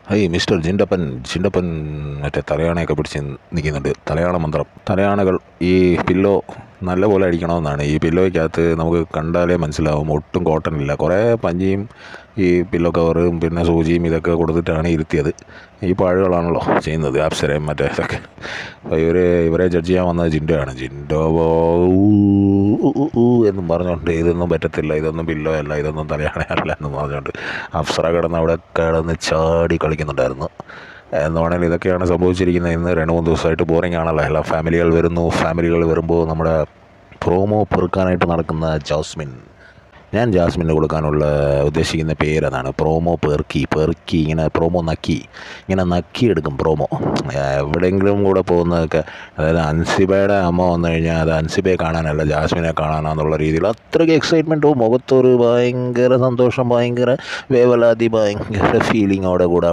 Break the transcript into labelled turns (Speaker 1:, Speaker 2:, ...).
Speaker 1: Hey mister ജിൻഡപ്പൻ. ജിൻഡപ്പൻ മറ്റേ തലയാണയൊക്കെ പിടിച്ച് നിൽക്കുന്നുണ്ട്. തലയാണ മന്ത്രം. തലയാണകൾ ഈ പില്ലോ നല്ലപോലെ അടിക്കണമെന്നാണ്. ഈ പില്ലോയ്ക്കകത്ത് നമുക്ക് കണ്ടാലേ മനസ്സിലാവും ഒട്ടും കോട്ടൺ ഇല്ല. കുറേ പഞ്ഞിയും ഈ പില്ലോ കവറും പിന്നെ സൂചിയും ഇതൊക്കെ കൊടുത്തിട്ടാണ് ഇരുത്തിയത്. ഈ പാഴുകളാണല്ലോ ചെയ്യുന്നത്, അപ്സരയും മറ്റേ ഇതൊക്കെ. അപ്പോൾ ഇവരെ ജഡ്ജ് ചെയ്യാൻ വന്നത് ജിൻഡോയാണ്. ജിൻഡോ എന്നും പറഞ്ഞുകൊണ്ട് ഇതൊന്നും പറ്റത്തില്ല, ഇതൊന്നും പില്ലോ അല്ല, ഇതൊന്നും തലയാണയല്ല എന്നും പറഞ്ഞുകൊണ്ട് അപ്സര അവിടെ കിടന്ന് ചാടി കളിക്കുന്നുണ്ടായിരുന്നു. എന്ന് പറഞ്ഞാൽ ഇതൊക്കെയാണ് സംഭവിച്ചിരിക്കുന്നത്. ഇന്ന് 2-3 ദിവസമായിട്ട് ബോറിംഗ് ആണല്ലോ. എല്ലാ ഫാമിലികൾ വരുമ്പോൾ നമ്മുടെ പ്രോമോ പെറുക്കാനായിട്ട് നടക്കുന്ന ജാസ്മിൻ. ഞാൻ ജാസ്മിന് കൊടുക്കാനുള്ള ഉദ്ദേശിക്കുന്ന പേരതാണ് പ്രോമോ പെറുക്കി ഇങ്ങനെ പ്രോമോ ഇങ്ങനെ നക്കിയെടുക്കും പ്രോമോ. എവിടെയെങ്കിലും കൂടെ പോകുന്നതൊക്കെ, അതായത് അൻസിബയുടെ അമ്മ വന്നു കഴിഞ്ഞാൽ അത് അൻസിബയെ കാണാനല്ല ജാസ്മിനെ കാണാനാന്നുള്ള രീതിയിൽ അത്രയ്ക്ക് എക്സൈറ്റ്മെൻറ്റും മുഖത്തൊരു ഭയങ്കര സന്തോഷം, ഭയങ്കര വേവലാതി, ഭയങ്കര ഫീലിങ്ങോടെ കൂടെ